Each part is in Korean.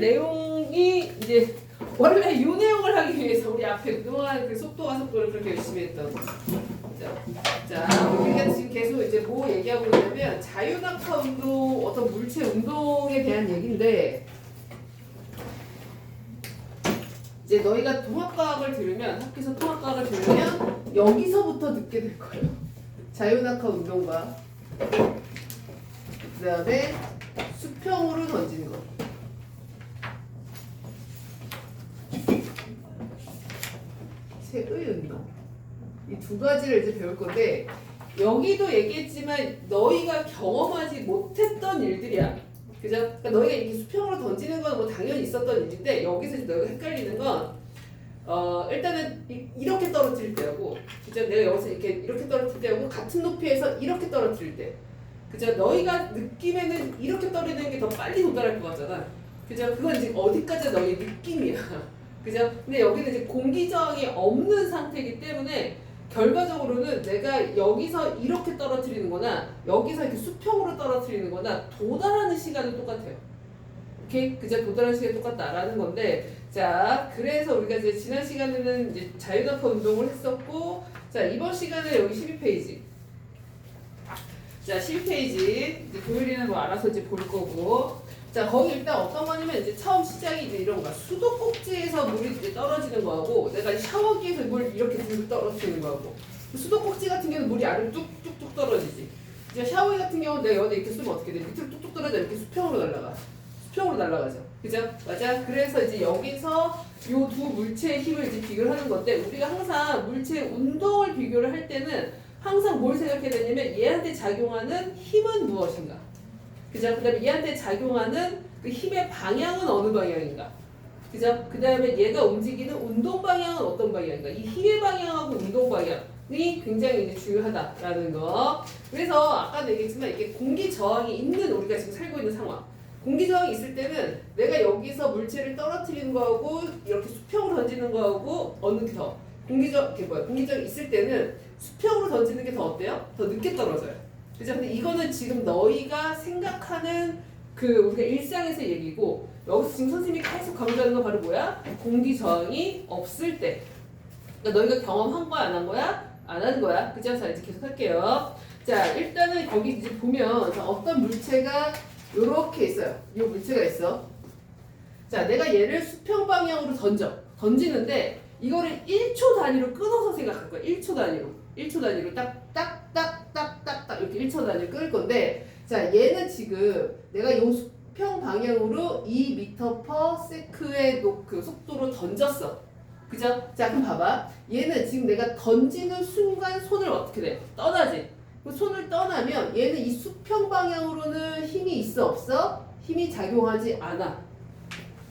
내용이 이제 원래 이 내용을 하기 위해서 우리 앞에 그동안 그 속도와 속도를 그렇게 열심히 했던. 자, 우리가 지금 계속 이제 뭐 얘기하고 있냐면 자유낙하 운동, 어떤 물체 운동에 대한 얘기인데 이제 너희가 통합과학을 들으면 학교에서 통합과학을 들으면 여기서부터 듣게 될 거예요. 자유낙하 운동과 그 다음에 수평으로 던지는 거. 체의 운동. 이 두 가지를 이제 배울 건데 여기도 얘기했지만 너희가 경험하지 못했던 일들이야. 그죠? 그러니까 너희가 이렇게 수평으로 던지는 건 뭐 당연히 있었던 일인데 여기서 이제 너희가 헷갈리는 건 일단은 이렇게 떨어뜨릴 때하고 그죠? 내가 여기서 이렇게 떨어뜨릴 때하고 같은 높이에서 이렇게 떨어뜨릴 때 그죠? 너희가 느낌에는 이렇게 떨어지는 게 더 빨리 도달할 것 같잖아. 그죠? 그건 이제 어디까지 너희 느낌이야. 그죠? 근데 여기는 이제 공기 저항이 없는 상태이기 때문에 결과적으로는 내가 여기서 이렇게 떨어뜨리는 거나 여기서 이렇게 수평으로 떨어뜨리는 거나 도달하는 시간은 똑같아요. 오케이? 그죠? 도달하는 시간이 똑같다라는 건데 자, 그래서 우리가 이제 지난 시간에는 이제 자유낙하 운동을 했었고 자, 이번 시간에 여기 12페이지 자, 12페이지 이제 도율이는 뭐 알아서 이제 볼 거고 자, 거기 일단 어떤 거냐면 이제 처음 시작이 이제 이런 거야. 수도꼭지에서 물이 이제 떨어지는 거하고 내가 샤워기에서 물 이렇게 들고 떨어뜨리는 거하고 수도꼭지 같은 경우는 물이 아래로 뚝뚝뚝 떨어지지. 이제 샤워기 같은 경우는 내가 여기 이렇게 쓰면 어떻게 돼? 밑으로 뚝뚝 떨어져 이렇게 수평으로 날아가. 수평으로 날아가죠. 그죠? 맞아? 그래서 이제 여기서 요 두 물체의 힘을 이제 비교를 하는 건데 우리가 항상 물체 운동을 비교를 할 때는 항상 뭘 생각해야 되냐면 얘한테 작용하는 힘은 무엇인가? 그죠? 그 다음에 얘한테 작용하는 그 힘의 방향은 어느 방향인가? 그죠? 그 다음에 얘가 움직이는 운동 방향은 어떤 방향인가? 이 힘의 방향하고 운동 방향이 굉장히 이제 중요하다라는 거. 그래서 아까도 얘기했지만 이게 공기 저항이 있는 우리가 지금 살고 있는 상황. 공기 저항이 있을 때는 내가 여기서 물체를 떨어뜨리는 거하고 이렇게 수평으로 던지는 거하고 어느 게 더? 공기 저항이 있을 때는 수평으로 던지는 게 더 어때요? 더 늦게 떨어져요. 그죠? 근데 이거는 지금 너희가 생각하는 그 우리가 일상에서 얘기고 여기서 지금 선생님이 계속 강조하는 건 바로 뭐야? 공기 저항이 없을 때. 그러니까 너희가 경험한 거야, 안 한 거야? 안 한 거야. 그죠? 자, 이제 계속 할게요. 자, 일단은 거기 이제 보면 자, 어떤 물체가 요렇게 있어요. 요 물체가 있어. 자, 내가 얘를 수평 방향으로 던지는데 이거를 1초 단위로 끊어서 생각할 거야. 1초 단위로. 1초 단위로 딱 이렇게 1초 단위로 끊을 건데 자, 얘는 지금 내가 요 수평 방향으로 2m/s의 그 속도로 던졌어. 그죠? 자, 그럼 봐봐. 얘는 지금 내가 던지는 순간 손을 어떻게 돼? 떠나지. 손을 떠나면 얘는 이 수평 방향으로는 힘이 있어 없어? 힘이 작용하지 않아.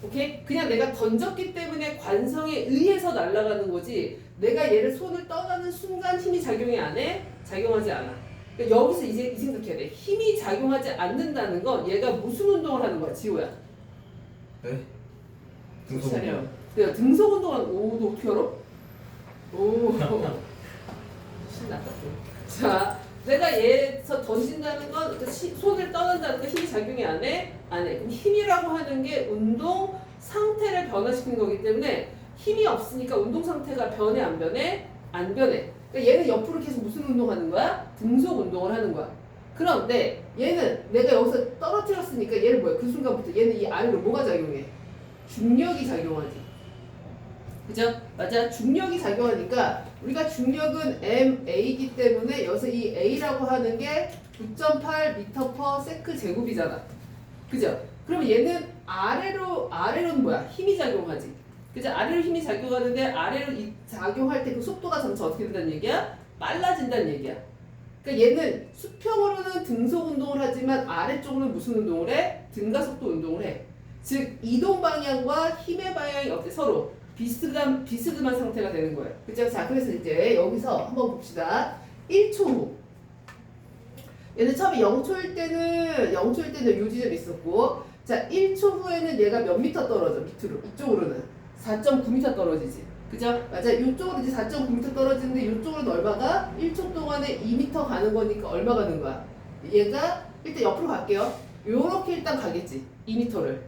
오케이? 그냥 내가 던졌기 때문에 관성에 의해서 날아가는 거지 내가 얘를 손을 떠나는 순간 힘이 작용이 안 해? 작용하지 않아. 그러니까 여기서 이제 이 생각해야 돼. 힘이 작용하지 않는다는 건 얘가 무슨 운동을 하는 거야, 지호야? 네? 등속 운동. 내가 등속 운동하는 오, 너 어떻게 알아? 오, 신났다. 자, 내가 얘에서 던진다는 건 손을 떠난다는 건 힘이 작용이 안 해? 안 해. 그럼 힘이라고 하는 게 운동 상태를 변화시키는 거기 때문에 힘이 없으니까 운동 상태가 변해 안 변해? 안 변해. 그러니까 얘는 옆으로 계속 무슨 운동하는 거야? 등속 운동을 하는 거야. 그런데 얘는 내가 여기서 떨어뜨렸으니까 얘는 뭐야? 그 순간부터 얘는 이 아래로 뭐가 작용해? 중력이 작용하지. 그죠? 맞아. 중력이 작용하니까 우리가 중력은 ma이기 때문에 여기서 이 a라고 하는 게 9.8m/s 제곱이잖아. 그죠? 그럼 얘는 아래로는 뭐야? 힘이 작용하지. 그죠? 아래로 힘이 작용하는데 아래로 작용할 때 그 속도가 점차 어떻게 된다는 얘기야? 빨라진다는 얘기야. 그러니까 얘는 수평으로는 등속 운동을 하지만 아래쪽으로는 무슨 운동을 해? 등가속도 운동을 해. 즉 이동 방향과 힘의 방향이 어때? 서로 비스듬한 상태가 되는 거예요. 그죠? 자, 그래서 이제 여기서 한번 봅시다. 1초 후. 얘는 처음에 0초일 때는 요 지점이 있었고, 자, 1초 후에는 얘가 몇 미터 떨어져? 밑으로. 이쪽으로는 4.9m 떨어지지. 그죠? 맞아. 이쪽으로 이제 4.9m 떨어지는데 이쪽으로는 얼마가? 1초 동안에 2m 가는 거니까 얼마 가는 거야? 얘가 일단 옆으로 갈게요. 요렇게 일단 가겠지. 2m를.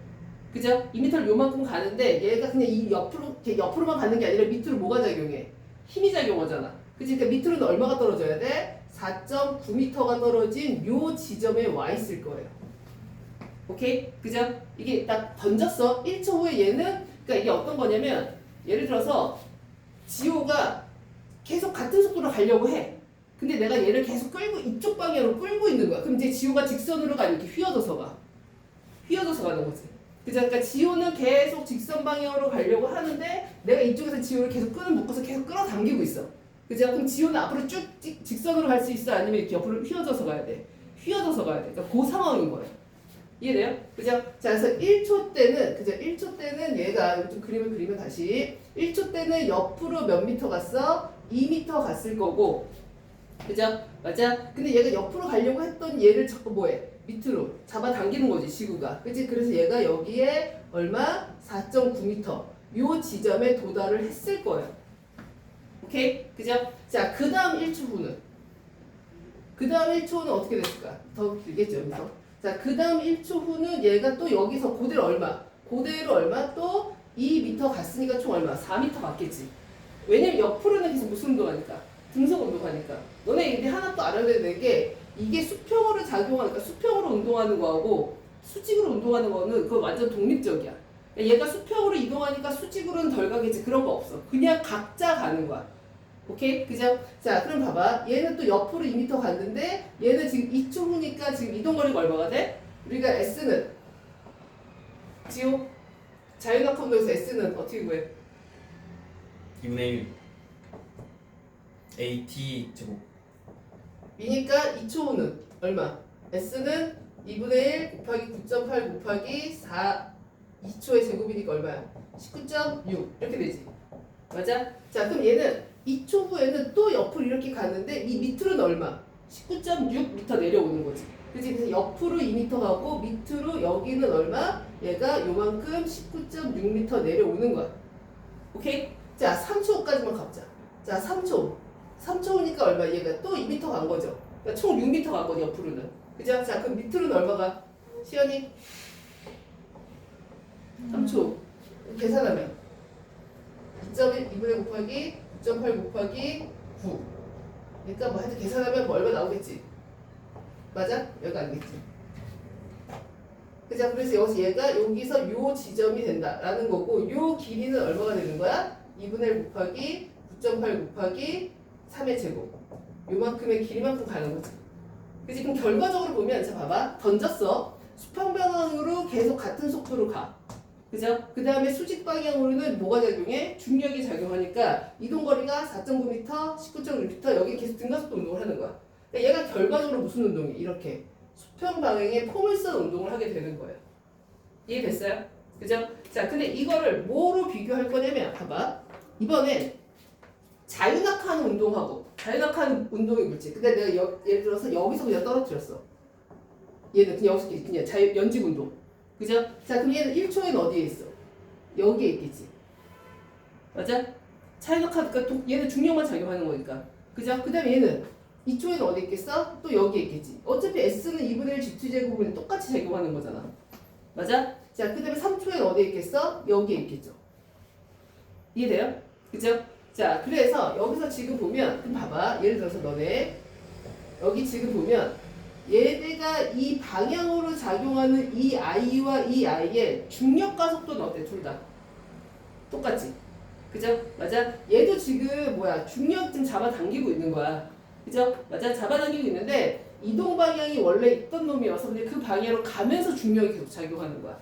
그죠? 2m를 요만큼 가는데 얘가 그냥 이 옆으로 이렇게 옆으로만 가는 게 아니라 밑으로 뭐가 작용해? 힘이 작용하잖아. 그치? 그러니까 밑으로는 얼마가 떨어져야 돼? 4.9m가 떨어진 요 지점에 와 있을 거예요. 오케이? 그죠? 이게 딱 던졌어. 1초 후에 얘는 그러니까 이게 어떤 거냐면 예를 들어서 지호가 계속 같은 속도로 가려고 해. 근데 내가 얘를 계속 끌고 이쪽 방향으로 끌고 있는 거야. 그럼 이제 지호가 직선으로 가 이렇게 휘어져서 가. 휘어져서 가는 거지. 그죠? 그러니까 지호는 계속 직선 방향으로 가려고 하는데 내가 이쪽에서 지호를 계속 묶어서 계속 끌어당기고 있어. 그죠? 그럼 지호는 앞으로 쭉 직선으로 갈 수 있어? 아니면 이렇게 옆으로 휘어져서 가야 돼? 휘어져서 가야 돼. 그러니까 그 상황인 거예요. 이해돼요? 그죠? 자, 그래서 1초 때는, 그죠? 1초 때는 얘가, 좀 그림을 그리면 다시. 1초 때는 옆으로 몇 미터 갔어? 2m 갔을 거고. 그죠? 맞아? 근데 얘가 옆으로 가려고 했던 얘를 자꾸 뭐해? 밑으로 잡아당기는 거지, 지구가. 그치? 그래서 얘가 여기에 얼마? 4.9m. 요 지점에 도달을 했을 거예요. 오케이? 그죠? 자, 그 다음 1초 후는? 그 다음 1초 후는 어떻게 됐을까? 더 길겠죠, 여기서. 자, 그 다음 1초 후는 얘가 또 여기서 그대로 얼마? 그대로 얼마? 또 2m 갔으니까 총 얼마? 4m 갔겠지. 왜냐면 옆으로는 계속 무슨 운동하니까? 등속 운동하니까. 너네 근데 하나 또 알아야 되는 게 이게 수평으로 작용하니까 수평으로 운동하는 거하고 수직으로 운동하는 거는 그거 완전 독립적이야. 얘가 수평으로 이동하니까 수직으로는 덜 가겠지. 그런 거 없어. 그냥 각자 가는 거야. 오케이? 그죠? 자, 그럼 봐봐. 얘는 또 옆으로 2m 갔는데 얘는 지금 2초 후니까 지금 이동거리가 얼마가 돼? 우리가 S는 지호 자연학 운동에서 S는 어떻게 구해? 2분의 1 AT 제곱 B니까 2초 후는 얼마? S는 2분의 1 곱하기 9.8 곱하기 4 2초의 제곱이니까 얼마야? 19.6 이렇게 되지. 맞아? 자, 그럼 얘는 2초 후에는 또 옆으로 이렇게 갔는데 이 밑으로는 얼마? 19.6m 내려오는 거지. 그치? 그래서 옆으로 2m 가고 밑으로 여기는 얼마? 얘가 요만큼 19.6m 내려오는 거야. 오케이? 자, 3초 후까지만 가보자. 자, 3초. 3초 후니까 얼마? 얘가 또 2m 간 거죠. 그러니까 총 6m 간 거지, 옆으로는. 그죠? 자, 그럼 밑으로는 얼마가? 시연이? 3초. 계산하면. 2.1, 2분의 1 곱하기 9.8 곱하기 9. 그러니까 뭐 하여튼 계산하면 뭐 얼마 나오겠지? 맞아? 여기가 아니겠지? 그죠? 그래서 여기서 요 지점이 된다라는 거고 요 길이는 얼마가 되는 거야? 2분의 1 곱하기 9.8 곱하기 3의 제곱. 요만큼의 길이만큼 가는 거지. 그치? 그럼 결과적으로 보면 자 봐봐. 던졌어. 수평 방향으로 계속 같은 속도로 가. 그죠? 그 다음에 수직 방향으로는 뭐가 작용해? 중력이 작용하니까 이동거리가 4.9m, 19.1m 여기 계속 등가속도 운동을 하는 거야. 그러니까 얘가 결과적으로 무슨 운동이? 이렇게 수평 방향의 포물선 운동을 하게 되는 거예요. 이해됐어요? 그죠? 자, 근데 이거를 뭐로 비교할 거냐면 봐봐. 이번엔 자유낙하는 운동하고 자유낙하는 운동이 뭐지? 근데 내가 예를 들어서 여기서 그냥 떨어뜨렸어. 얘는 그냥 여기서 그냥 연직 운동. 그죠? 자, 그럼 얘는 1초에는 어디에 있어? 여기에 있겠지. 맞아? 자유낙하니까 얘는 중력만 작용하는 거니까. 그죠? 그 다음에 얘는 2초에는 어디 있겠어? 또 여기에 있겠지. 어차피 S는 2분의 1 G2제곱은 똑같이 작용하는 거잖아. 맞아? 자, 그 다음에 3초에는 어디에 있겠어? 여기에 있겠죠. 이해돼요? 그죠? 자, 그래서 여기서 지금 보면 그럼 봐봐. 예를 들어서 너네 여기 지금 보면 얘네가 이 방향으로 작용하는 이 I와 이 I의 중력 가속도는 어때? 둘 다 똑같지? 그죠? 맞아? 얘도 지금 뭐야? 중력 좀 잡아당기고 있는 거야. 그죠? 맞아? 잡아당기고 있는데 이동 방향이 원래 있던 놈이어서 근데 그 방향으로 가면서 중력이 계속 작용하는 거야.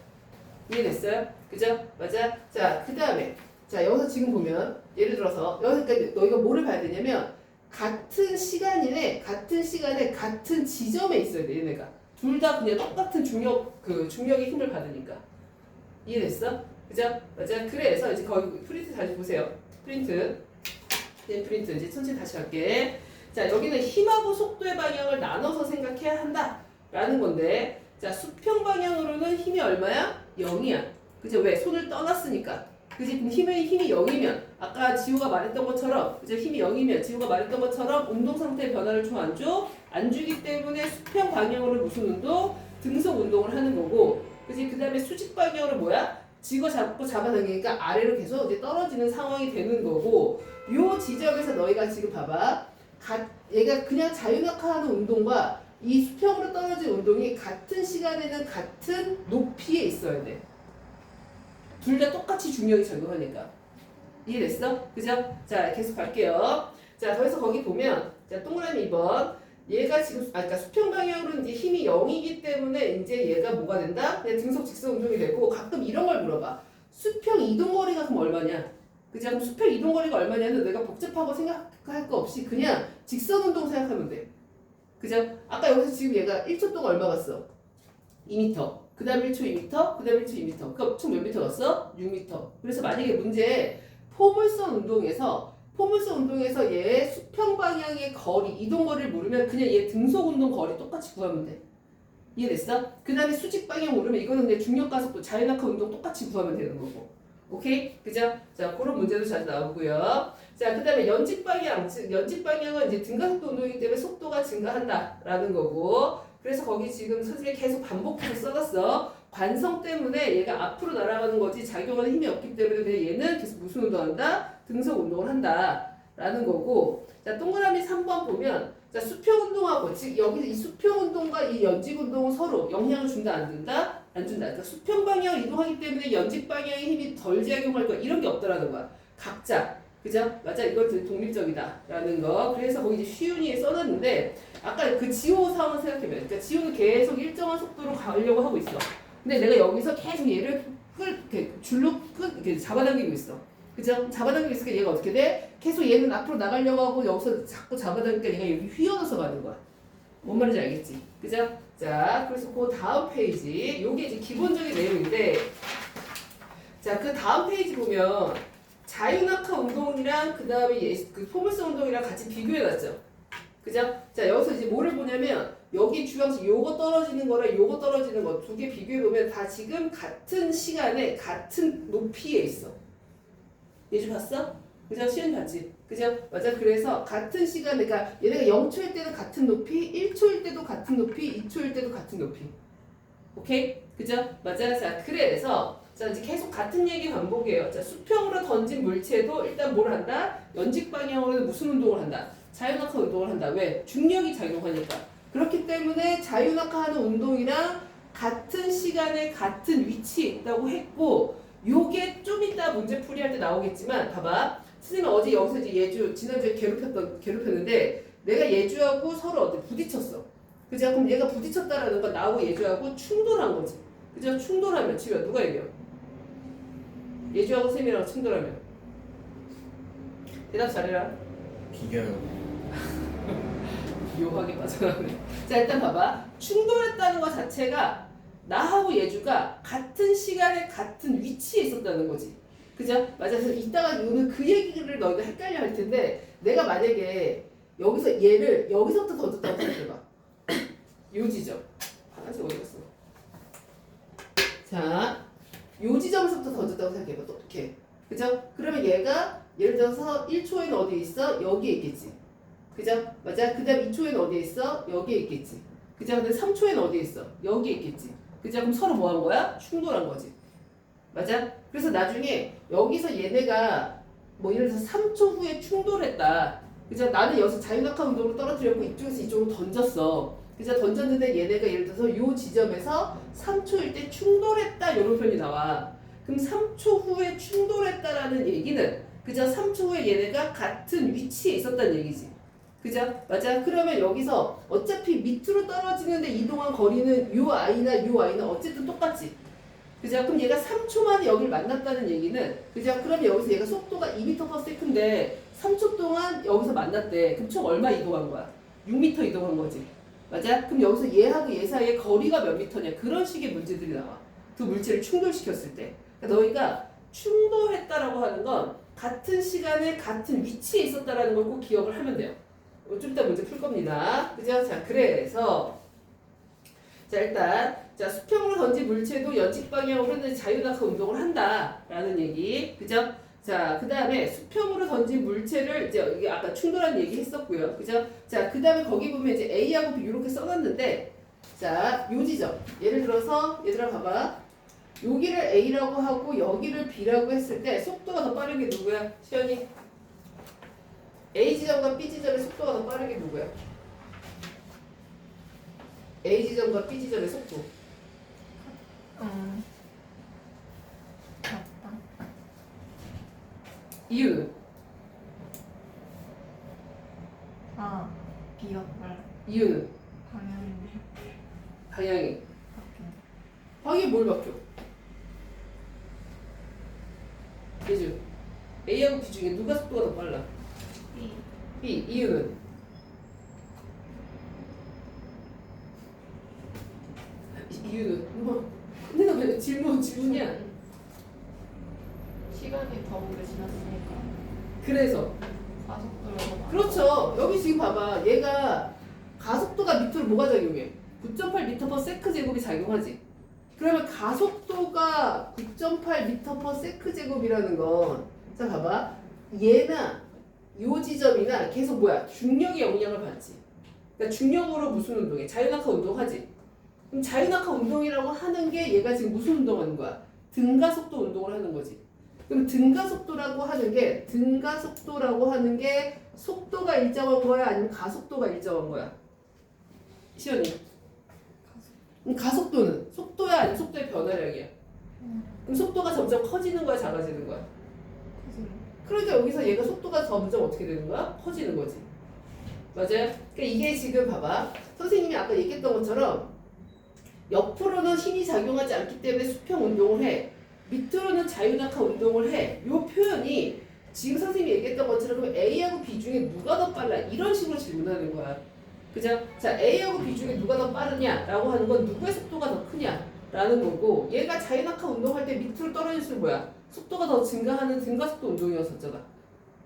이해됐어요? 그죠? 맞아? 자, 그 다음에 자, 여기서 지금 보면 예를 들어서 여기까지 너희가 뭐를 봐야 되냐면 같은 시간에 같은 지점에 있어야 돼. 얘네가 둘 다 그냥 똑같은 중력의 힘을 받으니까. 이해됐어? 그죠? 맞아? 그래서 이제 거기 프린트 다시 보세요. 프린트 이제 천천히 다시 할게. 자, 여기는 힘하고 속도의 방향을 나눠서 생각해야 한다라는 건데, 자, 수평 방향으로는 힘이 얼마야? 0이야. 그죠? 왜? 손을 떠났으니까. 그지? 그럼 힘이 0이면 아까 지우가 말했던 것처럼 그죠? 힘이 0이면 지우가 말했던 것처럼 운동 상태의 변화를 줘 안 줘? 안 주기 때문에 수평 방향으로 무슨 운동? 등속 운동을 하는 거고 그지? 그 다음에 수직 방향으로 뭐야? 쥐고 잡고 잡아당기니까 아래로 계속 이제 떨어지는 상황이 되는 거고 요 지점에서 너희가 지금 봐봐. 얘가 그냥 자유낙하하는 운동과 이 수평으로 떨어진 운동이 같은 시간에는 같은 높이에 있어야 돼. 둘 다 똑같이 중력이 작용하니까. 이해됐어? 그죠? 자, 계속 갈게요. 자, 더해서 거기 보면, 자, 동그라미 2번. 얘가 지금, 그러니까 수평 방향으로는 이제 힘이 0이기 때문에 이제 얘가 뭐가 된다? 그냥 등속 직선 운동이 되고, 가끔 이런 걸 물어봐. 수평 이동거리가 그럼 얼마냐? 그죠? 그럼 수평 이동거리가 얼마냐는 내가 복잡하고 생각할 거 없이 그냥 직선 운동 생각하면 돼. 그죠? 아까 여기서 지금 얘가 1초 동안 얼마 갔어? 2m. 그 다음 1초 2m, 그 다음 1초 2m. 그럼 총 몇 미터 갔어? 6m. 그래서 만약에 문제에 포물선 운동에서 얘 수평 방향의 거리, 이동 거리를 모르면 그냥 얘 등속 운동 거리 똑같이 구하면 돼. 이해됐어? 그 다음에 수직 방향 모르면 이거는 그냥 중력 가속도, 자유낙하 운동 똑같이 구하면 되는 거고. 오케이? 그죠? 자, 그런 문제도 자주 나오고요. 자, 그 다음에 연직 방향. 즉, 연직 방향은 이제 등가속도 운동이기 때문에 속도가 증가한다라는 거고. 그래서 거기 지금 선생님이 계속 반복해서 써놨어. 관성 때문에 얘가 앞으로 날아가는 거지 작용하는 힘이 없기 때문에 그냥 얘는 계속 무슨 운동한다? 등속 운동을 한다라는 거고. 자, 동그라미 3번 보면 자, 수평 운동하고 즉 여기 이 수평 운동과 이 연직 운동은 서로 영향을 준다 안 준다? 안 준다. 그러니까 수평 방향을 이동하기 때문에 연직 방향의 힘이 덜 작용할 거야. 이런 게 없더라는 거야. 각자. 그죠? 맞아. 이건 되게 독립적이다라는 거. 그래서 거기 이제 쉬운이에 써놨는데 아까 그 지호 상황을 생각해보면 그러니까 지호는 계속 일정한 속도로 가려고 하고 있어. 근데 내가 여기서 계속 얘를 이렇게 줄로 이렇게 잡아당기고 있어. 그죠? 잡아당기고 있으니까 얘가 어떻게 돼? 계속 얘는 앞으로 나가려고 하고 여기서 자꾸 잡아당기니까 얘가 여기 휘어져서 가는 거야. 뭔 말인지 알겠지? 그죠? 자, 그래서 그 다음 페이지 요게 이제 기본적인 내용인데 자, 그 다음 페이지 보면 자유낙하 운동이랑 그 다음에 그 포물선 운동이랑 같이 비교해놨죠. 그죠? 자, 여기서 이제 뭐를 보냐면 여기 주황색 요거 떨어지는 거랑 요거 떨어지는 거 두 개 비교해보면 다 지금 같은 시간에 같은 높이에 있어. 예주 봤어? 그죠? 시연 봤지? 그죠? 맞아. 그래서 같은 시간에 그러니까 얘네가 0초일 때도 같은 높이, 1초일 때도 같은 높이, 2초일 때도 같은 높이. 오케이? 그죠? 맞아. 자, 그래서 자, 이제 계속 같은 얘기 반복이에요. 자, 수평으로 던진 물체도 일단 뭘 한다? 연직 방향으로는 무슨 운동을 한다? 자유낙하 운동을 한다. 왜? 중력이 작용하니까. 그렇기 때문에 자유낙하하는 운동이랑 같은 시간에 같은 위치에 있다고 했고 요게 좀 이따 문제 풀이할 때 나오겠지만 봐봐. 선생님 어제 여기서 이제 예주 지난주에 괴롭혔는데 내가 예주하고 서로 어떻게 부딪혔어. 그죠? 그럼 얘가 부딪혔다라는 건 나하고 예주하고 충돌한 거지. 그죠? 충돌하면 지우야 누가 이겨? 예주하고 쌤이랑 충돌하면 대답 잘해라. 비교요. 묘하게 빠져나오네. 자, 일단 봐봐. 충돌했다는 것 자체가 나하고 예주가 같은 시간에 같은 위치에 있었다는 거지. 그죠? 맞아. 그래서 이따가 오늘 그 얘기를 너희가 헷갈려 할 텐데 내가 만약에 여기서 얘를 여기서부터 던졌다고 생각해봐. 요 지점. 하나씩 어디 갔어? 자, 요 지점에서부터 던졌다고 생각해봐. 또 이렇게. 그죠? 그러면 얘가 예를 들어서 1초에는 어디에 있어? 여기에 있겠지. 그죠? 맞아. 그 다음 2초에는 어디에 있어? 여기에 있겠지. 그죠? 근데 3초에는 어디에 있어? 여기에 있겠지. 그죠? 그럼 서로 뭐 한 거야? 충돌한 거지. 맞아? 그래서 나중에 여기서 얘네가 뭐 예를 들어서 3초 후에 충돌했다. 그죠? 나는 여기서 자유낙하 운동으로 떨어뜨렸고 이쪽에서 이쪽으로 던졌어. 그죠? 던졌는데 얘네가 예를 들어서 요 지점에서 3초일 때 충돌했다. 이런 표현이 나와. 그럼 3초 후에 충돌했다라는 얘기는 그죠? 3초 후에 얘네가 같은 위치에 있었다는 얘기지. 그죠? 맞아. 그러면 여기서 어차피 밑으로 떨어지는데 이동한 거리는 요 i나 요 i는 어쨌든 똑같지. 그죠? 그럼 얘가 3초 만에 여기를 만났다는 얘기는 그죠? 그럼 여기서 얘가 속도가 2m/s인데 3초 동안 여기서 만났대. 그럼 총 얼마 이동한 거야? 6m 이동한 거지. 맞아? 그럼 여기서 얘하고 얘 사이의 거리가 몇 미터냐? 그런 식의 문제들이 나와. 두 물체를 충돌시켰을 때. 그러니까 너희가 충돌했다라고 하는 건 같은 시간에 같은 위치에 있었다라는 걸 꼭 기억을 하면 돼요. 좀 이따 문제 풀 겁니다. 그죠? 자, 그래서 자, 일단 자, 수평으로 던진 물체도 연직 방향으로는 자유낙하 운동을 한다라는 얘기. 그죠? 자, 그 다음에 수평으로 던진 물체를 이제 이게 아까 충돌한 얘기 했었고요. 그죠? 자, 그 다음에 거기 보면 이제 A하고 B 이렇게 써놨는데 자, 요 지점. 예를 들어서 얘들아 봐봐. 여기를 A라고 하고 여기를 B라고 했을 때 속도가 더 빠른 게 누구야? 시연이? A 지점과 B 지점의 속도가 더 빠른 게 누구야? A 지점과 B 지점의 속도. 맞다. 이유는? 아, B가 빨라. 이유는? 방향이 방향이. 바뀌네. 방향이 뭘 바뀌어? 예주. A하고 B 중에 누가 속도가 더 빨라? B. B. 이유는? 이유는? 뭐? 근데 왜 질문이야? 시간이 더 오래 지났으니까 그래서 가속도가 더 많아. 그렇죠. 여기 지금 봐봐. 얘가 가속도가 밑으로 뭐가 작용해? 9.8m/s 제곱이 작용하지. 그러면 가속도가 9.8m/s 제곱이라는 건, 자 봐봐. 얘나 요 지점이나 계속 뭐야? 중력의 영향을 받지. 그러니까 중력으로 무슨 운동해? 자유낙하 운동하지. 그럼 자유낙하 운동이라고 하는 게 얘가 지금 무슨 운동하는 거야? 등가속도 운동을 하는 거지. 그럼 등가속도라고 하는 게 속도가 일정한 거야? 아니면 가속도가 일정한 거야? 시연이. 그럼 가속도는 속도야 아니면 속도의 변화량이야? 그럼 속도가 점점 커지는 거야, 작아지는 거야? 그러니까 여기서 얘가 속도가 점점 어떻게 되는 거야? 커지는 거지. 맞아요? 그러니까 이게 지금 봐봐. 선생님이 아까 얘기했던 것처럼 옆으로는 힘이 작용하지 않기 때문에 수평 운동을 해. 밑으로는 자유낙하 운동을 해. 요 표현이 지금 선생님이 얘기했던 것처럼 그럼 A하고 B 중에 누가 더 빨라? 이런 식으로 질문하는 거야. 그죠? 자, A하고 B 중에 누가 더 빠르냐라고 하는 건 누구의 속도가 더 크냐라는 거고, 얘가 자유낙하 운동할 때 밑으로 떨어질수록 뭐야? 속도가 더 증가하는 등가속도 운동이었었잖아.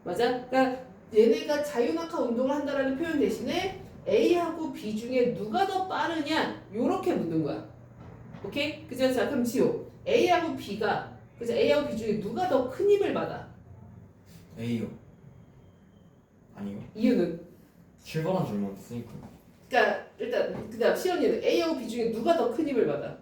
맞아? 그러니까 얘네가 자유낙하 운동을 한다라는 표현 대신에 A하고 B 중에 누가 더 빠르냐 요렇게 묻는 거야. 오케이? 그죠? 자, 그럼 지호. A하고 B가, 그죠? A하고 B 중에 누가 더 큰 힘을 받아? A요. 아니요. 이유는? 출발한 줄 모르겠으니까. 그러니까 일단 그다음 시연이는 A하고 B 중에 누가 더 큰 힘을 받아?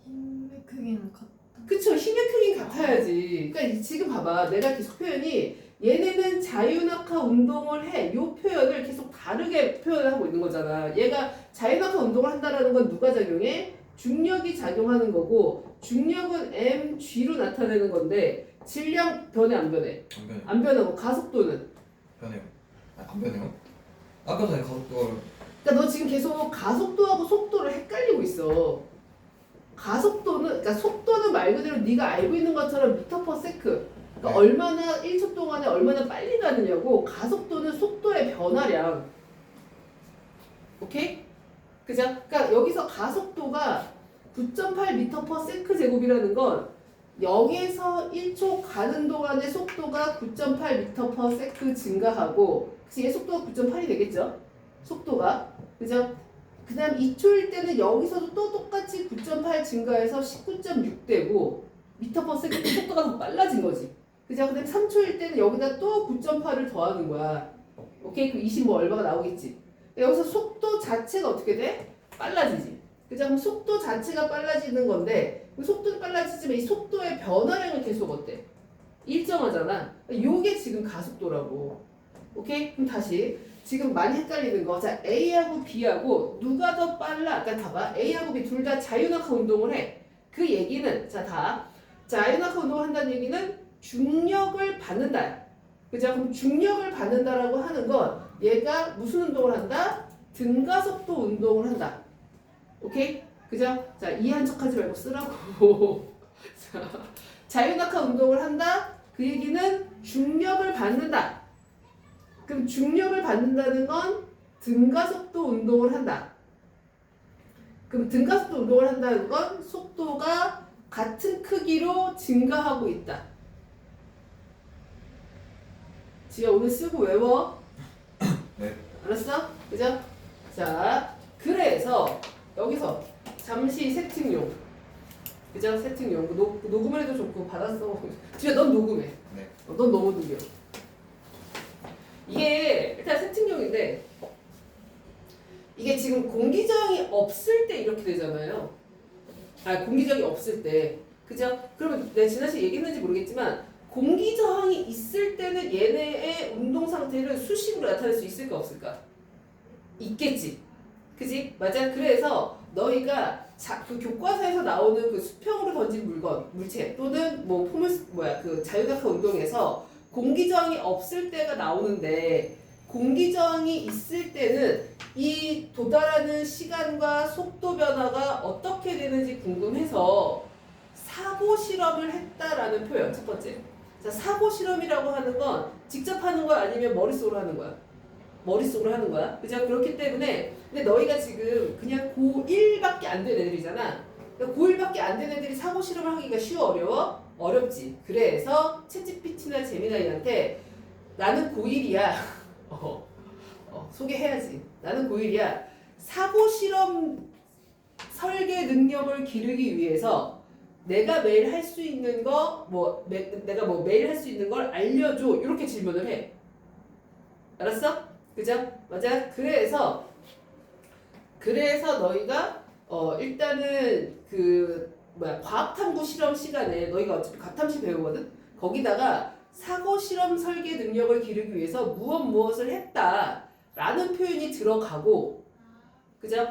힘의 크기는 같다. 그쵸? 힘의 크긴 같아야지. 그러니까 지금 봐봐. 내가 계속 표현이 얘네는 자유낙하 운동을 해. 요 표현을 계속 다르게 표현을 하고 있는 거잖아. 얘가 자유낙하 운동을 한다라는 건 누가 작용해? 중력이 작용하는 거고, 중력은 mg로 나타내는 건데 질량 변해 안 변해? 안 변해요. 안 변하고 가속도는? 변해요. 안 변해요? 아까 전에 가속도를 그러니까 너 지금 계속 가속도하고 속도를 헷갈리고 있어. 가속도는, 그러니까 속도는 말 그대로 네가 알고 있는 것처럼 미터 퍼 세크. 그러니까 네. 얼마나 1초 동안에 얼마나 빨리 가느냐고. 가속도는 속도의 변화량. 오케이? 그죠? 그러니까 여기서 가속도가 9.8m per 세크 제곱이라는 건 0에서 1초 가는 동안의 속도가 9.8m per 세크 증가하고, 그치? 얘 속도가 9.8이 되겠죠? 속도가. 그죠? 그 다음 2초일 때는 여기서도 또 똑같이 9.8 증가해서 19.6 되고 미터 퍼 세컨드 속도가 더 빨라진 거지. 그죠? 그 다음 3초일 때는 여기다 또 9.8을 더하는 거야. 오케이? 그럼 20 뭐 얼마가 나오겠지. 여기서 속도 자체가 어떻게 돼? 빨라지지. 그죠? 그럼 속도 자체가 빨라지는 건데, 속도는 빨라지지만 이 속도의 변화량은 계속 어때? 일정하잖아. 요게 지금 가속도라고. 오케이? 그럼 다시. 지금 많이 헷갈리는 거. 자, A하고 B하고 누가 더 빨라? 그러니까 봐봐. A하고 B 둘 다 자유낙하 운동을 해. 그 얘기는, 자, 자유낙하 운동을 한다는 얘기는 중력을 받는다. 그죠? 그럼 중력을 받는다라고 하는 건 얘가 무슨 운동을 한다? 등가속도 운동을 한다. 오케이? 그죠? 자, 이해한 척 하지 말고 쓰라고. 자, 자유낙하 운동을 한다? 그 얘기는 중력을 받는다. 그럼 중력을 받는다는 건 등가속도 운동을 한다. 그럼 등가속도 운동을 한다는 건 속도가 같은 크기로 증가하고 있다. 지야 오늘 쓰고 외워. 네. 알았어? 그죠? 자, 그래서 여기서 잠시 세팅용. 그죠? 세팅용. 녹음을 해도 좋고 받았어. 지야 넌 녹음해. 네. 넌 너무 느려. 이게 일단 세팅용인데 이게 지금 공기저항이 없을 때 이렇게 되잖아요. 공기저항이 없을 때. 그죠? 그러면 내가 지난 시간에 얘기했는지 모르겠지만 공기저항이 있을 때는 얘네의 운동 상태를 수식으로 나타낼 수 있을까 없을까? 있겠지. 그지? 맞아. 그래서 너희가 그 교과서에서 나오는 그 수평으로 던진 물체 또는 뭐 그 자유낙하 운동에서 공기저항이 없을 때가 나오는데 공기저항이 있을 때는 이 도달하는 시간과 속도 변화가 어떻게 되는지 궁금해서 사고 실험을 했다라는 표현 첫 번째. 자, 사고 실험이라고 하는 건 직접 하는 거야 아니면 머릿속으로 하는 거야? 머릿속으로 하는 거야. 그죠? 그렇기 때문에 근데 너희가 지금 그냥 고1밖에 안 된 애들이잖아. 그러니까 고1밖에 안 된 애들이 사고 실험을 하기가 쉬워 어려워? 어렵지. 그래서 챗GPT나 제미나이한테 나는 고1이야. 소개해야지. 나는 고1이야. 사고 실험 설계 능력을 기르기 위해서 내가 매일 할 수 있는 거, 내가 매일 할 수 있는 걸 알려줘. 이렇게 질문을 해. 알았어? 그죠? 맞아. 그래서 너희가 일단은 과학탐구 실험 시간에 너희가 어차피 과탐시 배우거든. 거기다가 사고 실험 설계 능력을 기르기 위해서 무엇을 했다라는 표현이 들어가고, 그죠?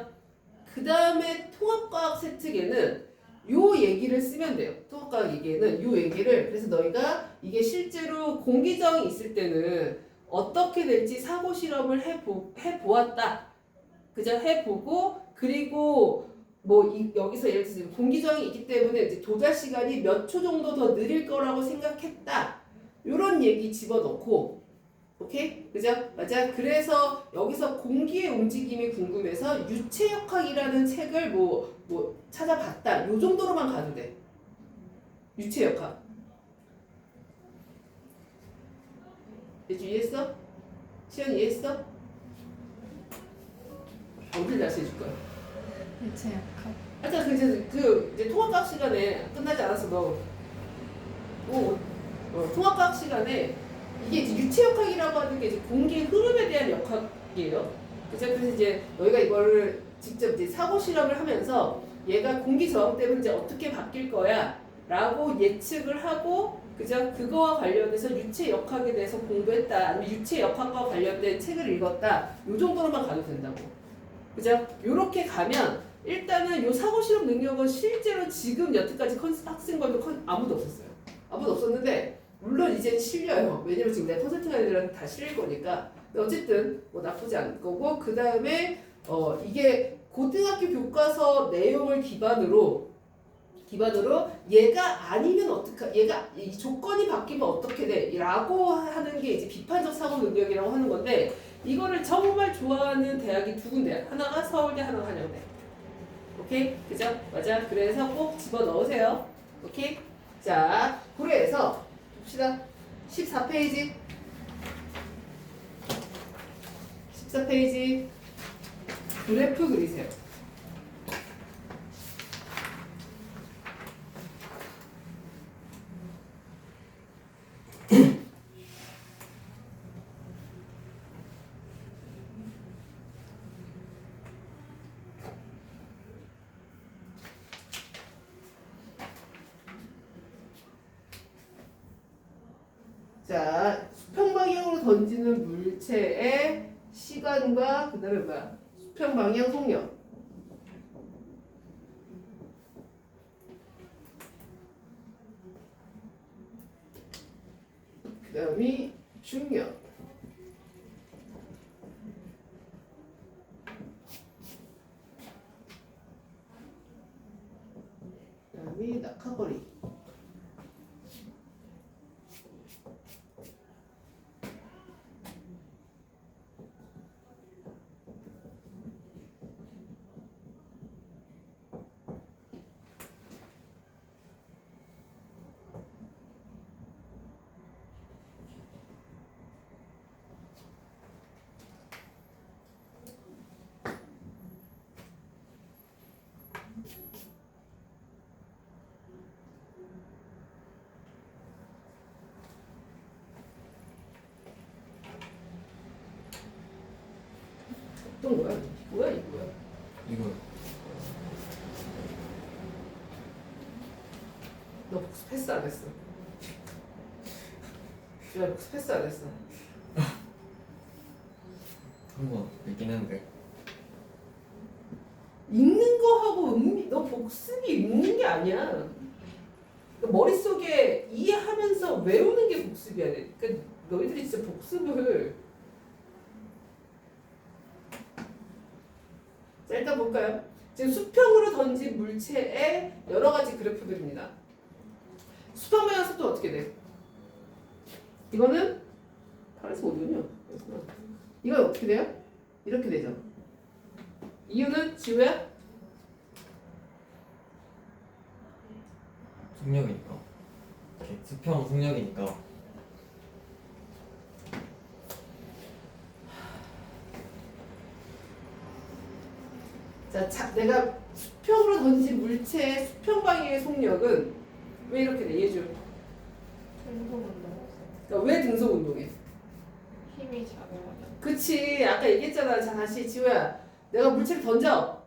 그 다음에 통합과학 세특에는 요 얘기를 쓰면 돼요. 통합과학 얘기에는 요 얘기를. 그래서 너희가 이게 실제로 공기저항이 있을 때는 어떻게 될지 사고 실험을 해보았다. 그죠? 해보고, 그리고 여기서 예를 들어서 공기저항이 있기 때문에 이제 도달 시간이 몇 초 정도 더 느릴 거라고 생각했다. 요런 얘기 집어넣고, 오케이? 그죠? 맞아. 그래서 여기서 공기의 움직임이 궁금해서 유체역학이라는 책을 찾아봤다. 요 정도로만 가도 돼. 유체역학. 이해했어? 시연이 이해했어? 어딜 다시 해줄 거야? 유체역학. 아까 이제 통합과학 시간에 끝나지 않았어 너. 통합과학 시간에 이게 이제 유체역학이라고 하는 게 이제 공기의 흐름에 대한 역학이에요. 그래서 이제 너희가 이거를 직접 이제 사고 실험을 하면서 얘가 공기 저항 때문에 이제 어떻게 바뀔 거야라고 예측을 하고, 그죠? 그거와 관련해서 유체역학에 대해서 공부했다. 아니면 유체역학과 관련된 책을 읽었다. 요 정도로만 가도 된다고. 그죠? 요렇게 가면 일단은 요 사고 실험 능력은 실제로 지금 여태까지 학생과도 아무도 없었어요. 아무도 없었는데 물론 이제는 실려요. 왜냐면 지금 내가 컨설팅하는 애들한테 다 실릴 거니까. 근데 어쨌든 나쁘지 않을 거고, 그 다음에 이게 고등학교 교과서 내용을 기반으로 얘가 아니면 얘가 이 조건이 바뀌면 어떻게 돼? 라고 하는 게 이제 비판적 사고 능력이라고 하는 건데, 이거를 정말 좋아하는 대학이 두 군데야. 하나가 서울대, 하나가 한양대. 오케이? 그죠? 맞아. 그래서 꼭 집어 넣으세요. 오케이? 자, 그래서 봅시다. 14페이지. 14페이지. 그래프 그리세요. 자, 수평 방향으로 던지는 물체의 시간과 그 다음에 수평 방향 속력. 그 다음이 중력. 그 다음이 낙하거리. 어떤 거야? 뭐야 이거야? 이거 너 복습했어 안 했어? 지우야 복습했어 안 했어? 한번 읽긴 했는데 읽는 거하고 너 복습이 읽는 게 아니야. 그러니까 머릿속에 이해하면서 외우는 게 복습이야. 그러니까 너희들이 진짜 복습을 자 일단 볼까요? 지금 수평으로 던진 물체의 여러 가지 그래프들입니다. 수평 방향 속도 어떻게 돼? 이거는 8에서 5 dun이요. 이건 어떻게 돼요? 이렇게 되죠. 이유는 지우야? 속력이니까 이렇게 수평 속력이니까 자, 내가 수평으로 던진 물체의 수평 방향의 속력은 왜 이렇게 돼? 예주. 운동. 그러니까 왜 등속 운동해? 힘이 작아요. 그치. 아까 얘기했잖아. 자, 다시 지우야. 내가 물체를 던져.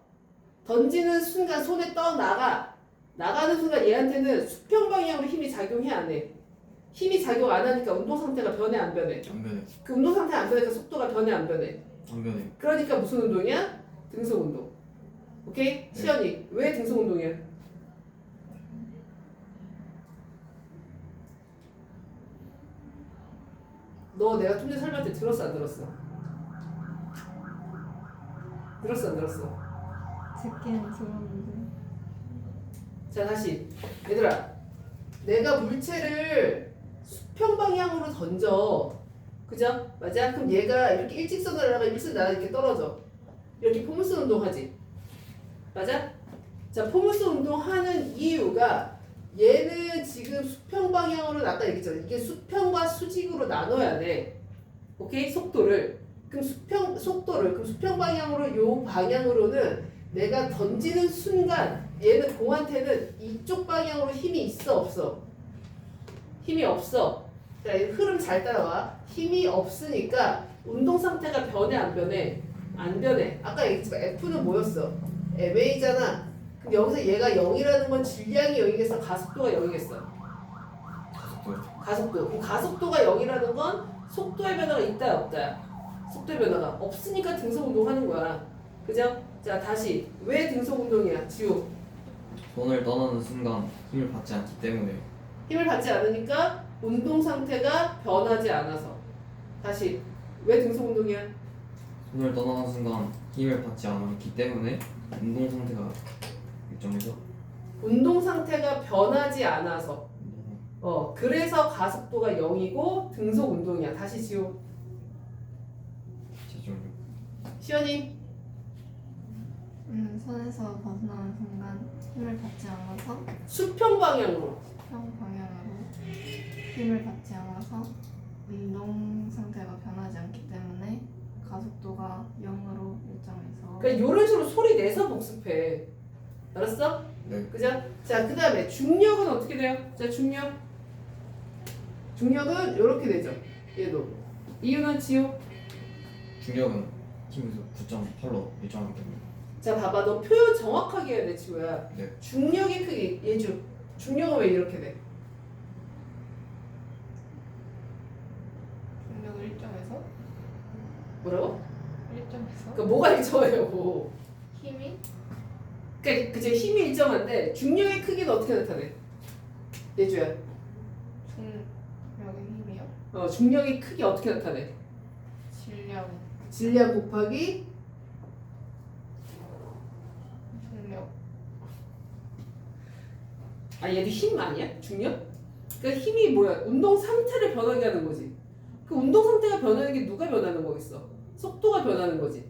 던지는 순간 손에 떠 나가. 나가는 순간 얘한테는 수평 방향으로 힘이 작용해 안 해? 힘이 작용 안 하니까 운동 상태가 변해 안 변해? 안 변해 그 운동 상태 안 변하니까 속도가 변해 안 변해? 안 변해 그러니까 무슨 운동이야? 등속 운동. 오케이? 시연이 왜 등속 운동이야? 너 내가 좀 전에 설명할 때 들었어 안 들었어? 들었어 안 들었어? 듣기는 들었는데. 자 다시 얘들아 내가 물체를 수평 방향으로 던져 그죠? 맞아? 그럼 얘가 이렇게 일직선으로 날아가 일직선 나가 이렇게 떨어져 이렇게 포물선 운동하지 맞아? 자 포물선 운동하는 이유가 얘는 지금 수평 방향으로 아까 얘기했잖아 이게 수평과 수직으로 나눠야 돼 오케이? 속도를 그럼 수평 방향으로 요 방향으로는 내가 던지는 순간 얘는 공한테는 이쪽 방향으로 힘이 있어 없어? 힘이 없어. 자, 흐름 잘 따라와. 힘이 없으니까 운동 상태가 변해 안 변해? 안 변해. 아까 얘기했지만 F는 뭐였어? MA잖아. 그럼 여기서 얘가 0이라는 건 질량이 0이겠어? 가속도가 0이겠어? 가속도 가속도. 그럼 가속도가 0이라는 건 속도의 변화가 있다 없다? 속도의 변화가 없으니까 등속 운동하는 거야. 그죠? 자 다시 왜 등속 운동이야? 지우. 손을 떠나는 순간 힘을 받지 않기 때문에 힘을 받지 않으니까 운동 상태가 변하지 않아서. 다시 왜 등속 운동이야? 손을 떠나는 순간 힘을 받지 않기 때문에 운동 상태가 일정해서 운동 상태가 변하지 않아서. 그래서 가속도가 0이고 등속 운동이야. 다시 지우. 최종 시연이. 손에서 벗어나는 순간 힘을 받지 않아서 수평 방향으로. 형 방향으로 힘을 받지 않아서 운동 상태가 변하지 않기 때문에 가속도가 0으로 일정해서. 그러니까 이런 식으로 소리 내서 복습해. 알았어? 네 그죠? 자, 그 다음에 중력은 어떻게 돼요? 자, 중력은 이렇게 되죠. 얘도. 이유는 지우. 중력은 힘에서 9.8로 일정하기 때문에 자, 봐봐. 너 표현 정확하게 해야 돼, 지우야. 네 중력의 크기. 예주. 중력은 왜 이렇게 돼? 중력을 일정해서 뭐라고? 그러니까 뭐가 일정해요? 힘이 그러니까 그치 힘이 일정한데 중력의 크기는 어떻게 나타내? 예주야. 중력의 힘이요? 중력의 크기 어떻게 나타내? 질량 질량 곱하기 중력. 얘도 힘 아니야? 중력? 그러니까 힘이 뭐야? 운동 상태를 변하게 하는 거지. 그 운동 상태가 변하는 게 누가 변하는 거겠어? 속도가 변하는 거지.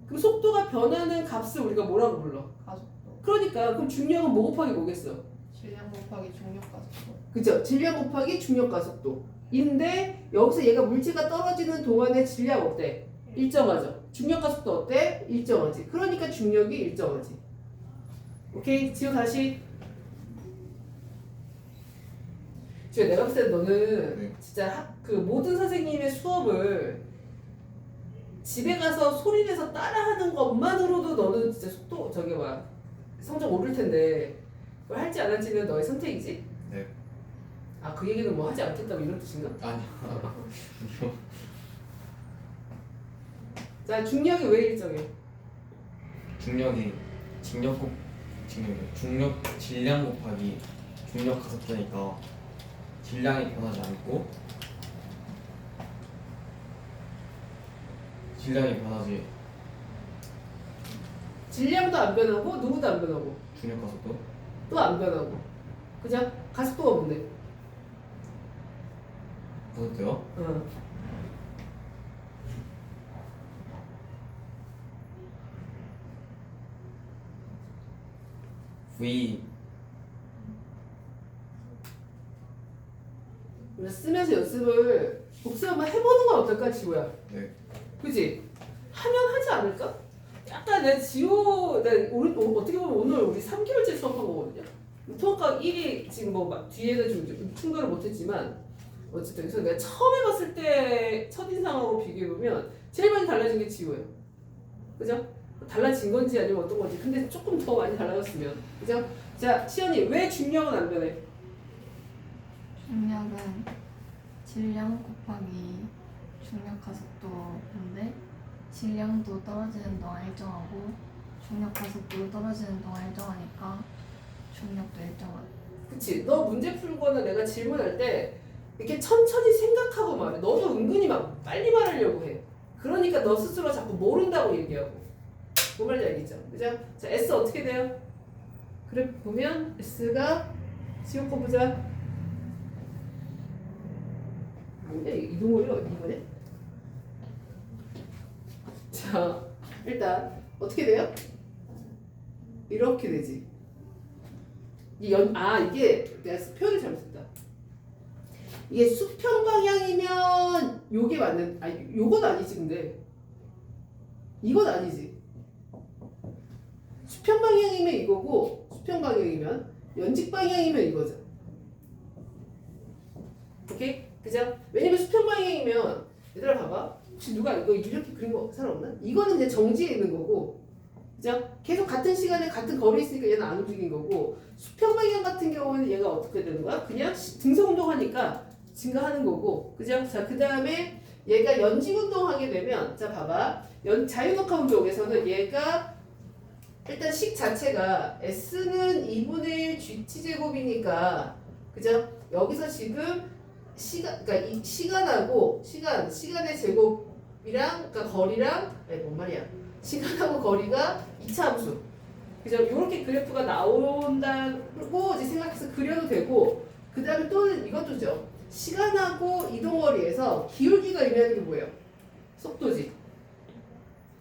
그럼 속도가 변하는 값을 우리가 뭐라고 불러? 가속도. 그러니까 그럼 중력은 뭐 곱하기 뭐겠어? 질량 곱하기 중력 가속도. 그죠? 질량 곱하기 중력 가속도. 인데 여기서 얘가 물체가 떨어지는 동안의 질량 어때? 일정하죠. 중력 가속도 어때? 일정하지. 그러니까 중력이 일정하지. 오케이? 지우 다시. 지우 내가 봤을 때 너는 네. 진짜 그 모든 선생님의 수업을 집에 가서 소리내서 따라하는 것만으로도 너는 진짜 속도 성적 오를 텐데 그걸 할지 안 할지는 너의 선택이지. 네. 아, 그 얘기는 뭐 하지 않겠다고 이런 뜻인가? 아니요. 자, 중력이 왜 일정해? 중력이 중력 질량 곱하기 중력 가속도니까 질량이 변하지 않고 질량이 변하지 질량도 안 변하고 누구도 안 변하고 중력 가속도 또 안 변하고 그죠? 가속도가 뭔데? 가속도요? 어. V 우리 쓰면서 연습을 복습 한번 해보는 건 어떨까, 지호야? 네. 그지? 하면 하지 않을까? 약간 내 지호, 우리 어떻게 보면 오늘 우리 3개월째 수업한 거거든요. 통합학 1이 지금 뭐 뒤에는 좀 충돌을 못했지만 어쨌든 그래서 내가 처음 해봤을 때 첫인상하고 비교해보면 제일 많이 달라진 게 지호예요. 그죠? 달라진 건지 아니면 어떤 건지 근데 조금 더 많이 달라졌으면 그죠? 자, 시연이 왜 중력은 안 변해? 중력은 질량 곱하기 중력 가속도인데 질량도 떨어지는 동안 일정하고 중력 가속도도 떨어지는 동안 일정하니까 중력도 일정하다. 그치? 너 문제 풀거나 내가 질문할 때 이렇게 천천히 생각하고 말해. 너도 은근히 막 빨리 말하려고 해. 그러니까 너 스스로 자꾸 모른다고 얘기하고. 뭔 말인지 알겠죠? 그죠? 자, S 어떻게 돼요? 그래 보면 S가 지호 거 보자. 뭐냐? 이동거리가 이거네? 자, 일단 어떻게 돼요? 이렇게 되지. 이게 내가 표현을 잘못했다. 이게 수평 방향이면 요게 맞는, 아니 요건 아니지 근데 이건 아니지. 수평 방향이면 이거고 수평 방향이면 연직 방향이면 이거죠. 오케이? 그죠? 왜냐면 수평 방향이면 얘들아 봐봐. 혹시 누가 이거 이렇게 그린 거 사람 없나? 이거는 그냥 정지해 있는 거고 그죠? 계속 같은 시간에 같은 거리에 있으니까 얘는 안 움직인 거고 수평 방향 같은 경우는 얘가 어떻게 되는 거야? 그냥 등성 운동하니까 증가하는 거고 그죠? 자, 그 다음에 얘가 연직 운동하게 되면 자 봐봐 자유녹화 운동에서는 얘가 일단 식 자체가 S는 2분의 1 GT제곱이니까 그죠? 여기서 지금 그러니까 이 시간의 제곱이랑 그러니까 거리랑 뭔 말이야? 시간하고 거리가 이차함수. 그죠? 이렇게 그래프가 나온다고 이제 생각해서 그려도 되고, 그 다음에 또는 이것도죠. 시간하고 이동거리에서 기울기가 의미하는 게 뭐예요? 속도지.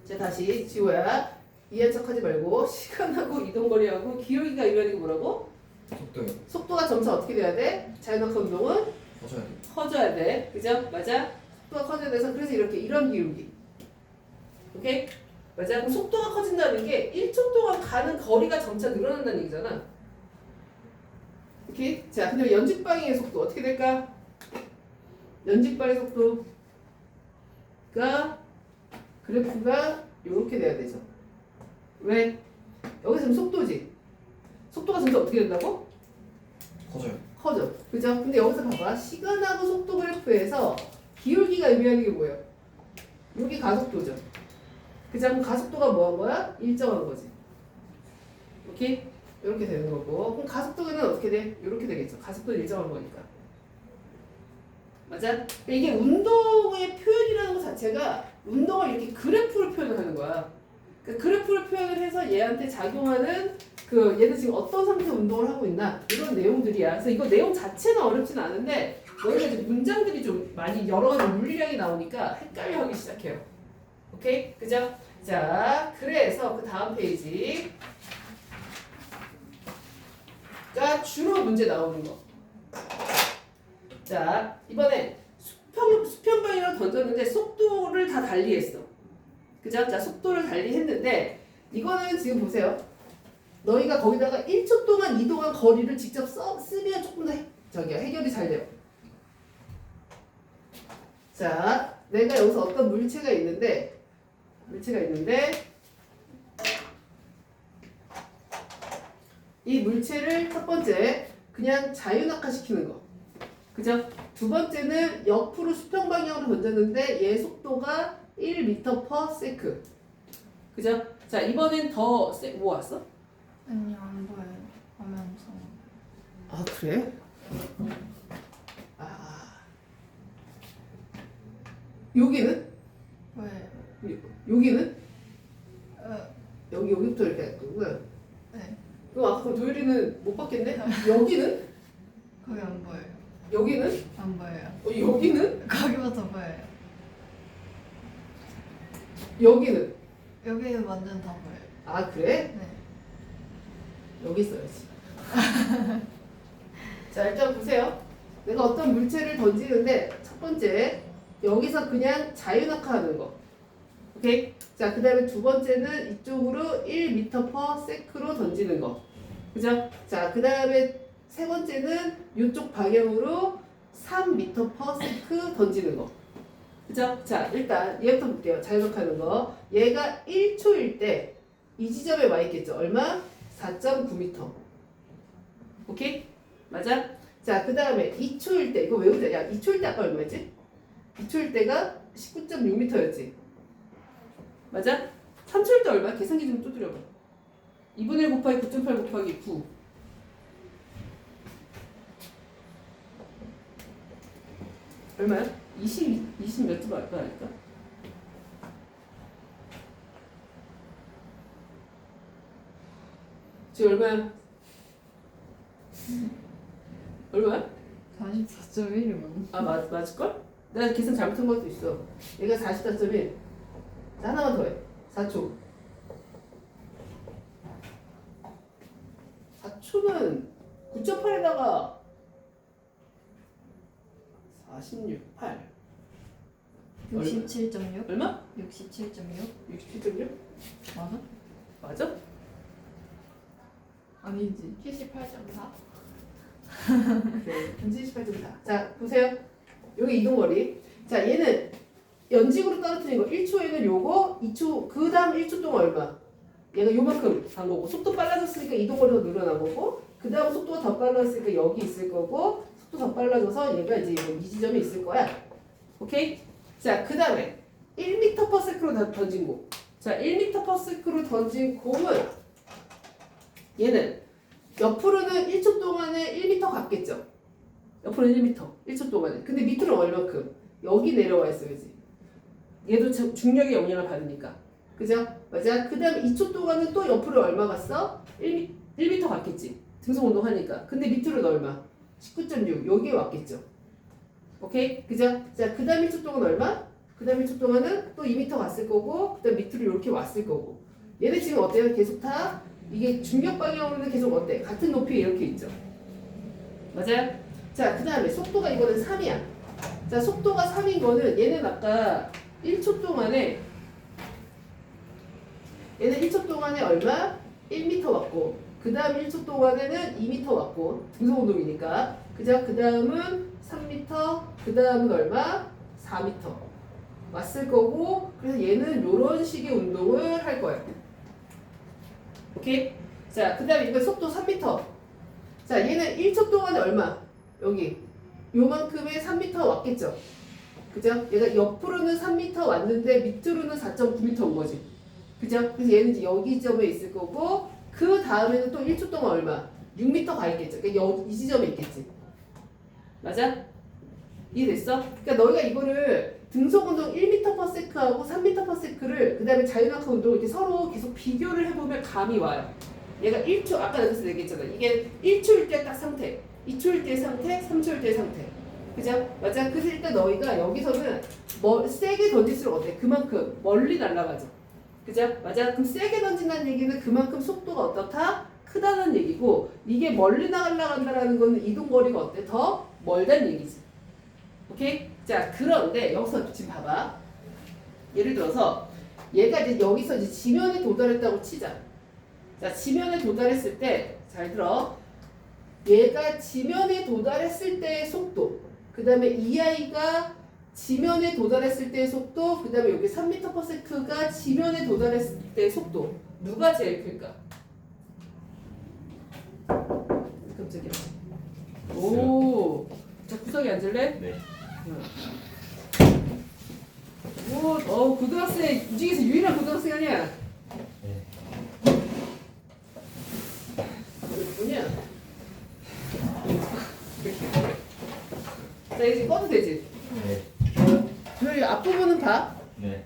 자, 다시 지호야. 이해한 척 하지 말고, 시간하고 이동거리하고 기울기가 의미하는 게 뭐라고? 속도요. 속도가 점차 어떻게 돼야 돼? 자유낙하 운동은? 커져야 돼. 커져야 돼. 그죠? 맞아? 속도가 커져야 돼서 그래서 이런 기울기. 오케이? 맞아? 그럼 속도가 커진다는 게 1초 동안 가는 거리가 점차 늘어난다는 얘기잖아. 오케이? 자, 근데 연직방향의 속도 어떻게 될까? 연직방의 속도가 그래프가 이렇게 돼야 되죠. 왜? 여기서 지금 속도지. 속도가 점차 어떻게 된다고? 커져요. 커져. 그죠? 근데 여기서 봐봐. 시간하고 속도 그래프에서 기울기가 의미하는 게 뭐예요? 여기 가속도죠. 그죠? 그럼 가속도가 뭐 한 거야? 일정한 거지. 오케이? 이렇게 되는 거고. 그럼 가속도는 어떻게 돼? 이렇게 되겠죠. 가속도는 일정한 거니까. 맞아? 이게 운동의 표현이라는 것 자체가 운동을 이렇게 그래프로 표현하는 거야. 그러니까 그래프를 표현을 해서 얘한테 작용하는 얘는 지금 어떤 상태의 운동을 하고 있나 이런 내용들이야. 그래서 이거 내용 자체는 어렵진 않은데 너희가 이제 문장들이 좀 많이 여러 가지 물리량이 나오니까 헷갈려하기 시작해요. 오케이? 그죠? 자, 그래서 그 다음 페이지가 주로 문제 나오는 거. 자, 이번에 수평 방향으로 던졌는데 속도를 다 달리했어. 그죠? 자, 속도를 달리했는데 이거는 지금 보세요. 너희가 거기다가 1초 동안 이동한 거리를 직접 쓰면 조금 더 해결이 잘 돼요. 자, 내가 여기서 어떤 물체가 있는데 이 물체를 첫 번째 그냥 자유낙하 시키는 거. 그죠? 두 번째는 옆으로 수평 방향으로 던졌는데 얘 속도가 1m/s. 그죠? 자, 이번엔 더 뭐 왔어? 아니 안 보여요. 화면상. 아, 그래? 아. 여기는? 보여요. 여기는? 어, 여기부터 이렇게 할 거구나. 네. 그럼 아까 도율이는 못 봤겠네? 여기는? 거기 안 보여요. 여기는? 안 보여요. 여기는? 거기부터 보여요. 여기는? 여기는 완전 다 보여요. 아, 그래? 네. 여기 써야지. 자, 일단 보세요. 내가 어떤 물체를 던지는데 첫 번째 여기서 그냥 자유낙하하는 거. 오케이? 자, 그 다음에 두 번째는 이쪽으로 1m/s로 던지는 거. 그죠? 자, 그 다음에 세 번째는 이쪽 방향으로 3m/s 던지는 거. 그죠? 자, 일단 얘부터 볼게요. 자유낙하는 거. 얘가 1초일 때 이 지점에 와 있겠죠? 얼마? 4.9m. 오케이? 맞아? 자, 그 다음에 2초일 때, 이거 외우자. 야, 2초일 때 아까 얼마였지? 2초일 때가 19.6m였지. 맞아? 3초일 때 얼마? 계산기 좀 두드려봐. 2분의 1 곱하기 9.8 곱하기 9. 얼마야? 20 몇 점 할까? 지금 얼마야? 얼마야? 44.1이면. 아, 맞을걸? 내가 계산 잘못한 것도 있어. 얘가 44.1. 자, 하나만 더 해. 4초. 4초는 9.8에다가 46, 8. 67.6? 얼마? 67.6? 67.6? 맞아? 맞아? 아니지. 78.4? 네, 78.4. 자, 보세요. 여기 이동거리. 자, 얘는 연직으로 떨어뜨린 거 1초에는 요거, 2초, 그 다음 1초 동안 얼마? 얘가 요만큼 간 거고, 속도 빨라졌으니까 이동거리가 늘어난 거고, 그 다음 속도가 더 빨라졌으니까 여기 있을 거고, 속도 더 빨라져서 얘가 이제 이 지점에 있을 거야. 오케이? 자, 그 다음에 1m/s로 던진 공. 자, 1m/s로 던진 공은 얘는 옆으로는 1초 동안에 1m 갔겠죠? 옆으로는 1m, 1초 동안에. 근데 밑으로 얼마큼? 여기 내려와 있어야지. 얘도 중력의 영향을 받으니까. 그죠? 맞아? 그 다음에 2초 동안은 또 옆으로 얼마 갔어? 1m 갔겠지. 등속 운동하니까. 근데 밑으로는 얼마? 19.6. 여기에 왔겠죠. 오케이? 그죠? 자, 그 다음 1초 동안 얼마? 그 다음 1초 동안은 또 2m 갔을 거고, 그 다음 밑으로 이렇게 왔을 거고. 얘네 지금 어때요? 계속 다 이게 중력 방향으로는 계속 어때? 같은 높이에 이렇게 있죠. 맞아요? 자, 그 다음에 속도가 이거는 3이야. 자, 속도가 3인 거는 얘는 아까 1초 동안에 얘는 1초 동안에 얼마? 1m 왔고, 그 다음 1초 동안에는 2m 왔고, 등속 운동이니까. 그죠? 그 다음은 3m, 그 다음은 얼마? 4m 왔을 거고, 그래서 얘는 이런 식의 운동을 할 거예요. 오케이? 자, 그 다음에 이거 속도 3m. 자, 얘는 1초 동안에 얼마? 여기 요만큼의 3m 왔겠죠? 그죠? 얘가 옆으로는 3m 왔는데 밑으로는 4.9m 온 거지. 그죠? 그래서 얘는 이제 여기 점에 있을 거고, 그 다음에는 또 1초 동안 얼마? 6m 가 있겠죠? 그러니까 이 지점에 있겠지. 맞아? 이해됐어? 그러니까 너희가 이거를 등속운동 1m/s하고 3m/s를 그 다음에 자유낙하 운동 이렇게 서로 계속 비교를 해보면 감이 와요. 얘가 1초, 아까 내가 얘기했잖아. 이게 1초일 때 딱 상태, 2초일 때 상태, 3초일 때 상태. 그죠? 맞아? 그래서 일단 너희가 여기서는 세게 던질수록 어때? 그만큼 멀리 날아가죠. 그죠? 맞아? 그럼 세게 던진다는 얘기는 그만큼 속도가 어떻다? 크다는 얘기고, 이게 멀리 날아간다는 거는 이동거리가 어때? 더 멀다는 얘기지. 오케이? 자, 그런데 여기서 지금 봐봐. 예를 들어서 얘가 이제 여기서 이제 지면에 도달했다고 치자. 자, 지면에 도달했을 때 잘 들어. 얘가 지면에 도달했을 때의 속도, 그 다음에 이 아이가 지면에 도달했을 때의 속도, 그 다음에 여기 3m/s가 지면에 도달했을 때의 속도, 누가 제일 클까? 깜짝이야. 오. 자, 구석에 앉을래? 네. 오, 고등학생 이 중에서 유일한 고등학생 아니야? 네. 뭐냐? 자, 이제 꺼도 되지? 네. 저 앞부분은 봐. 네.